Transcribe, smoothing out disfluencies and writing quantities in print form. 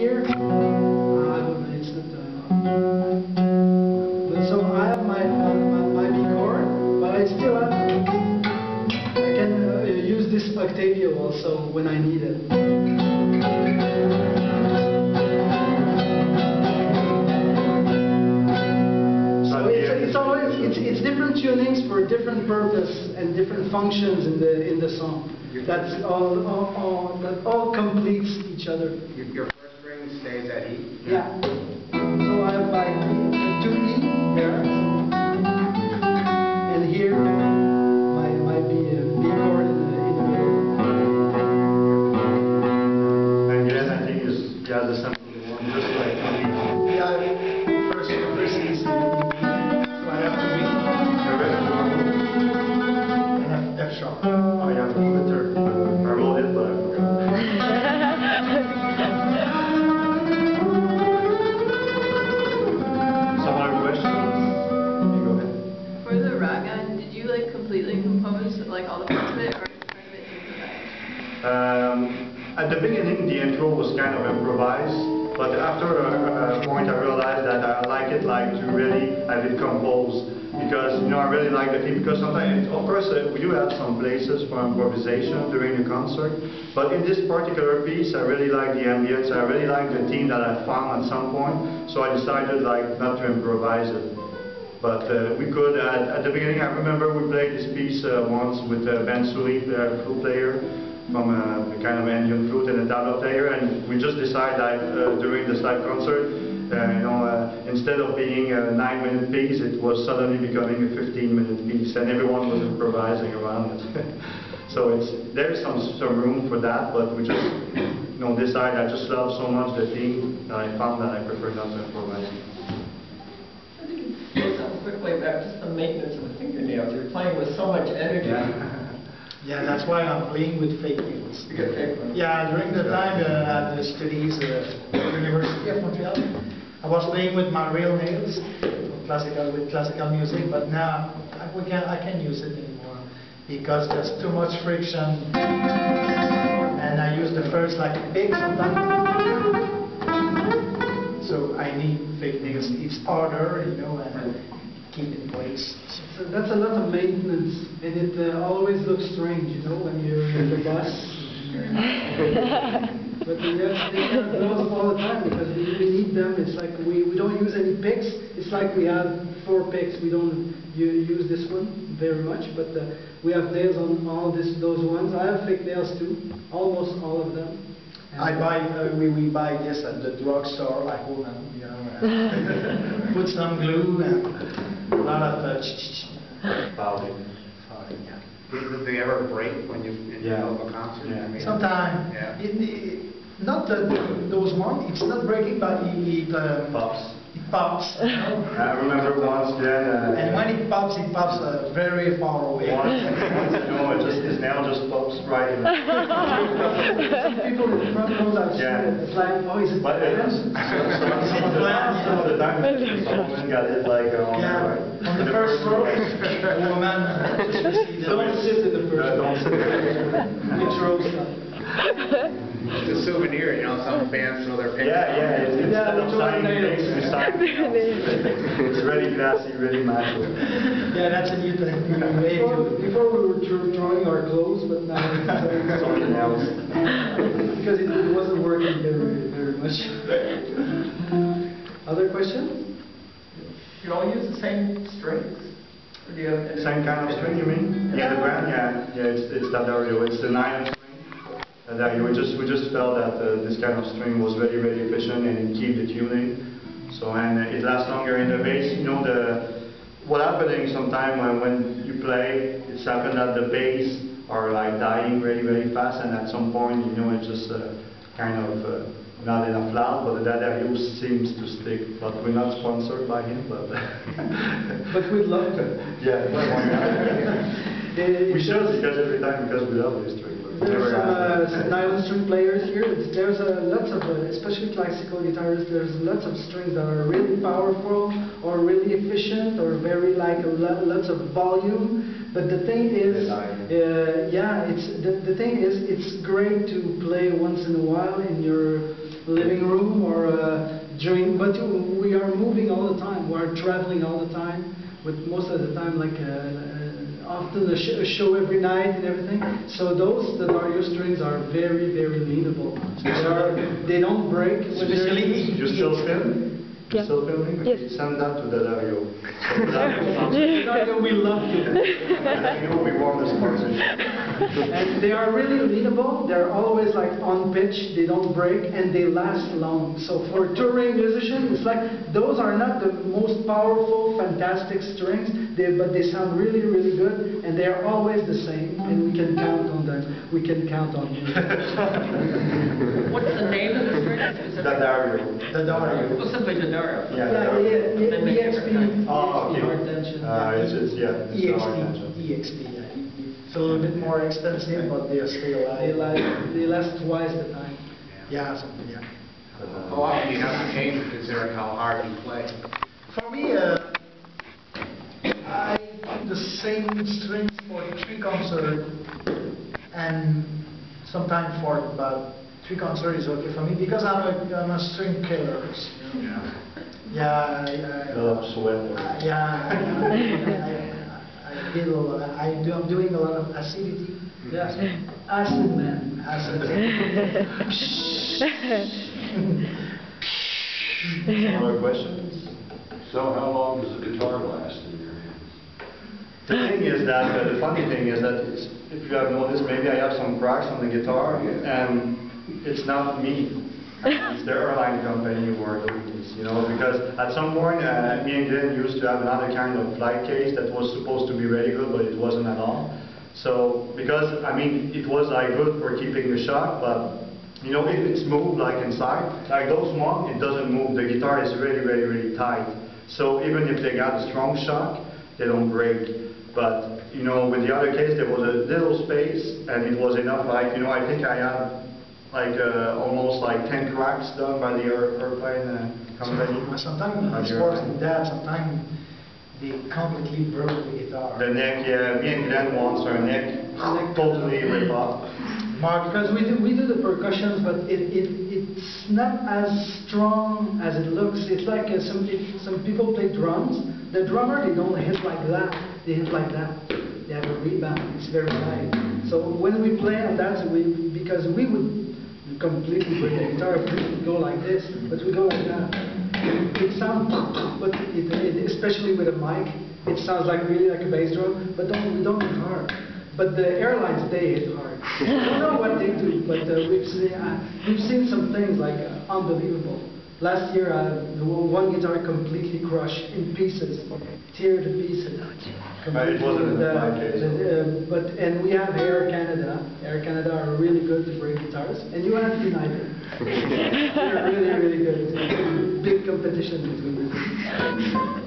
here, I don't know, it's not. But so I have my B chord, but I still have. I can use this octavio also when I need it. It's different tunings for different purpose and different functions in the song. That's that all completes each other. Your first string stays at E? Yeah. So I have my 2E there, and here my B chord in the middle. And yes, I think it's the same one, just like E. Yeah. First is so I have to read. And F sharp. Oh yeah, the third. I wrote it, but I forgot. Some other questions? You go ahead. For the raga, did you like completely compose like all the parts of it, or part of it improvised? At the beginning, the intro was kind of improvised, but after a point, I realized that I like it to really have it composed, because I really like the theme. Because sometimes, of course, we do have some places for improvisation during the concert, but in this particular piece, I really like the ambience. I really like the theme that I found at some point, so I decided not to improvise it. But we could. At the beginning, I remember we played this piece once with Ben Sully, the flute player, from a kind of Indian flute and a tabla player, and we just decided during this live concert, instead of being a 9-minute piece, it was suddenly becoming a 15-minute piece, and everyone was improvising around it. So there's some room for that, but we just decided. I just love so much the theme that I found that I prefer not to improvise. I think it goes on quickly about just the maintenance of the fingernails. You're playing with so much energy. Yeah, that's why I'm playing with fake nails. You get fake ones. Yeah, during the time at the studies at the University of Montreal, I was playing with my real nails, with classical music, but now I can't use it anymore because there's too much friction, and I use the first like a pick sometimes. So I need fake nails. It's harder, and keep in place. So that's a lot of maintenance, and it always looks strange, when you're in the bus. But we have those all the time because we need them. It's like we don't use any picks. It's like we have 4 picks. We don't use this one very much, but we have nails on all those ones. I have fake nails too, almost all of them. We buy this at the drugstore. I hold them, put some glue and a lot of Fouling. Yeah. Do they ever break when you in the middle of a concert? Yeah. I mean, sometimes. Yeah. Not those ones. It's not breaking, but it Pops. It pops. I remember once, And when it pops very far away. Once, his nail just pops right in. Some people in the front rows have seen it. It's like, oh, is it But some of the time, someone got it on the first row, a woman just received it. Don't sit in the first row. Don't sit there. Which row stuff? it's a souvenir, some bands throw their pictures. Yeah, instead of signing things, we sign it's really classy, really macho. Yeah, that's a new thing. Before we were drawing our clothes, but now it's something else. Because it wasn't working very much. Other question? You all use the same strings? Or do you have Same kind of string, you mean? Yeah, the brand, it's that Dario. It's the 9 string. We just felt that this kind of string was very, very efficient and it keeps the tuning. So it lasts longer in the bass. What happening sometimes when you play, it's happened that the bass are dying very, very fast, and at some point it's just kind of not enough loud. But that Dario seems to stick. But we're not sponsored by him. But but we'd love to. Yeah, we should because we love this string. There's some nylon string players here. There's lots of, especially classical guitarists, there's lots of strings that are really powerful or really efficient or very lots of volume. But the thing is, the thing is, it's great to play once in a while in your living room are traveling all the time, with most of the time like often a show every night and everything. So those Dario strings are very, very leanable. They don't break. When they're used. You still film? You Yeah. still filming? Yes. Send that to Dario. Dario, we love you. We want the sponsorship. And they are really leanable. They're always like on pitch. They don't break and they last long. So for a touring musician, it's like those are not the most powerful, fantastic strings, but they sound really, really good. And they are always the same. And we can count on them. We can count on you. What's the name of the string? Dario. Dario. Oh, simply the Dario. Yeah. They make EXP. Oh, okay. Hard tension. It's the hard EXP. tension. EXP. Yeah. It's a little bit more expensive, but they are still alive. They last twice the time. Yeah, something, yeah. How often do you have to change it considering how hard you play? For me, I do the same strings for 3 concerts, and sometimes for about 3 concerts is okay for me because I'm a string killer. Yeah. Yeah, A lot of sweat. I'm doing a lot of acidity. Yes. Acid man. Other questions? So how long does the guitar last in your hands? The thing is that, the funny thing is that if you have noticed, maybe I have some cracks on the guitar, and it's not me. It's the airline company who are doing this, because at some point, me and Glenn used to have another kind of flight case that was supposed to be very good, but it wasn't at all. So, because, it was like good for keeping the shock, but, if it's moved like inside, like those ones, it doesn't move. The guitar is really, really, really tight. So even if they got a strong shock, they don't break. But, with the other case, there was a little space, and it was enough, I think I had almost like 10 cracks done by the airplane company. Sometimes it's worse than that. Sometimes they completely broke the guitar. The neck, yeah, me and Glenn once, our neck totally ripped off. Because we do the percussions, but it's not as strong as it looks. It's like some people play drums. The drummer, they don't hit like that. They hit like that. They have a rebound. It's very tight. So when we play on that, because we would completely break the guitar if we would go like this, but we go like that. It sounds, but especially with a mic, it sounds like really like a bass drum, but we don't hit hard. But the airlines, they hit hard. I don't know what they do, but we've seen some things like unbelievable. Last year, one guitar completely crushed in pieces, tear to pieces. It wasn't in my case. And we have Air Canada. Air Canada are really good to break guitars, and you have United. They're really, really good. Big competition between them.